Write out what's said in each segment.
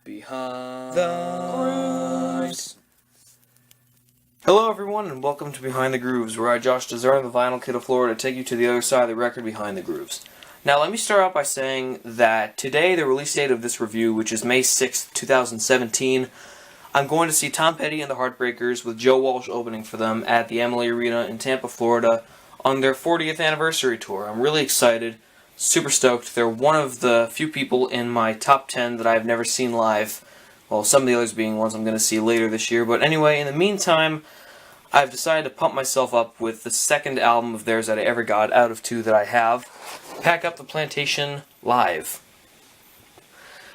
Behind the Grooves. Hello everyone and welcome to Behind the Grooves, where I, Josh Desern, the Vinyl Kid of Florida, take you to the other side of the record behind the grooves. Now let me start out by saying that today, the release date of this review, which is May 6th, 2017, I'm going to see Tom Petty and the Heartbreakers with Joe Walsh opening for them at the Amalie Arena in Tampa, Florida on their 40th anniversary tour. I'm really excited. Super stoked. They're one of the few people in my top 10 that I've never seen live. Well, some of the others being ones I'm going to see later this year. But anyway, in the meantime, I've decided to pump myself up with the second album of theirs that I ever got out of two that I have. Pack Up the Plantation Live.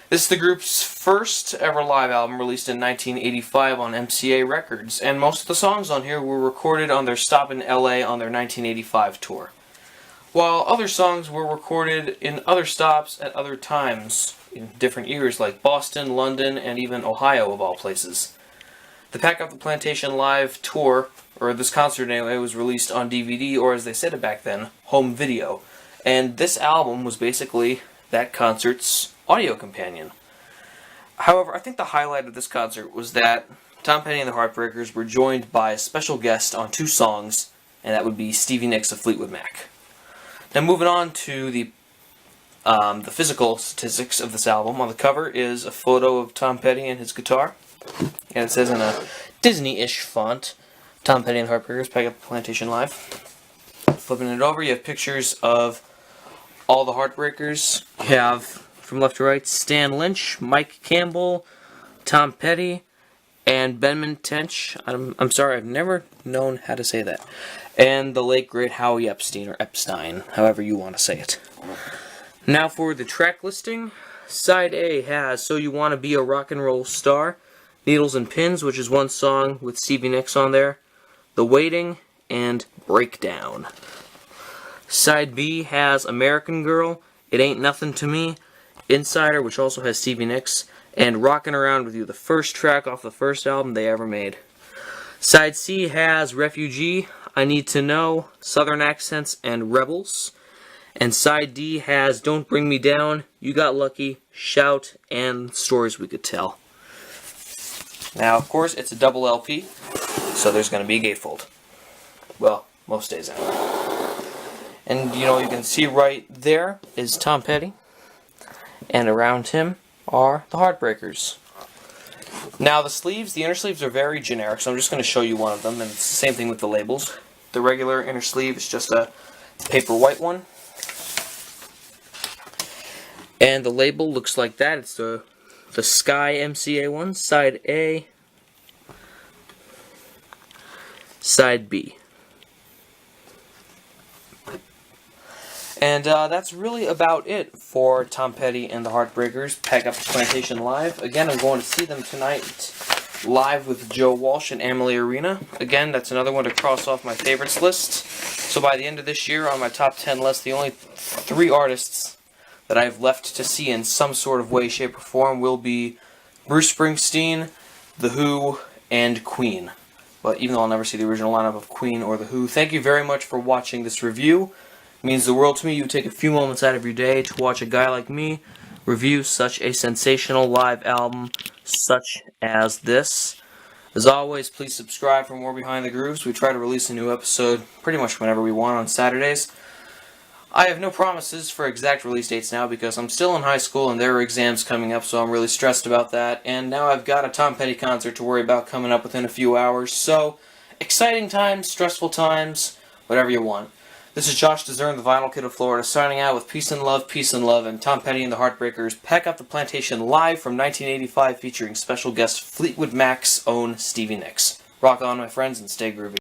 This is the group's first ever live album, released in 1985 on MCA Records. And most of the songs on here were recorded on their stop in LA on their 1985 tour, while other songs were recorded in other stops at other times in different years, like Boston, London, and even Ohio, of all places. The Pack Up the Plantation Live tour, or this concert anyway, was released on DVD, or as they said it back then, home video. And this album was basically that concert's audio companion. However, I think the highlight of this concert was that Tom Petty and the Heartbreakers were joined by a special guest on two songs, and that would be Stevie Nicks of Fleetwood Mac. Now moving on to the physical statistics of this album. On the cover is a photo of Tom Petty and his guitar. And it says in a Disney-ish font, Tom Petty and the Heartbreakers, Pack Up the Plantation Live. Flipping it over, you have pictures of all the Heartbreakers. You have, from left to right, Stan Lynch, Mike Campbell, Tom Petty, and Benjamin Tench. I'm sorry, I've never known how to say that. And the late great Howie Epstein, or Epstein, however you want to say it. Now for the track listing. Side A has So You Wanna Be a Rock and Roll Star, Needles and Pins, which is one song with Stevie Nicks on there, The Waiting, and Breakdown. Side B has American Girl, It Ain't Nothing to Me, Insider, which also has Stevie Nicks, and Rockin' Around With You, the first track off the first album they ever made. Side C has Refugee, I Need to Know, Southern Accents, and Rebels. And Side D has Don't Bring Me Down, You Got Lucky, Shout, and Stories We Could Tell. Now, of course, it's a double LP, so there's going to be a gatefold. Well, most days anyway. And, you can see right there is Tom Petty, and around him are the Heartbreakers. Now, the inner sleeves are very generic, so I'm just going to show you one of them, and it's the same thing with the labels. The regular inner sleeve is just a paper white one. And the label looks like that. It's the Sky MCA one, side A, side B. And that's really about it for Tom Petty and the Heartbreakers, Pack Up the Plantation Live. Again, I'm going to see them tonight live with Joe Walsh in Amalie Arena. Again, that's another one to cross off my favorites list. So by the end of this year, on my top 10 list, the only 3 artists that I have left to see in some sort of way, shape, or form will be Bruce Springsteen, The Who, and Queen. But even though I'll never see the original lineup of Queen or The Who, thank you very much for watching this review. It means the world to me. You take a few moments out of your day to watch a guy like me review such a sensational live album such as this. As always, please subscribe for more Behind the Grooves. We try to release a new episode pretty much whenever we want on Saturdays. I have no promises for exact release dates now because I'm still in high school and there are exams coming up, so I'm really stressed about that. And now I've got a Tom Petty concert to worry about coming up within a few hours. So, exciting times, stressful times, whatever you want. This is Josh Desern, the Vinyl Kid of Florida, signing out with Peace and Love, and Tom Petty and the Heartbreakers Pack Up the Plantation Live from 1985, featuring special guest Fleetwood Mac's own Stevie Nicks. Rock on, my friends, and stay groovy.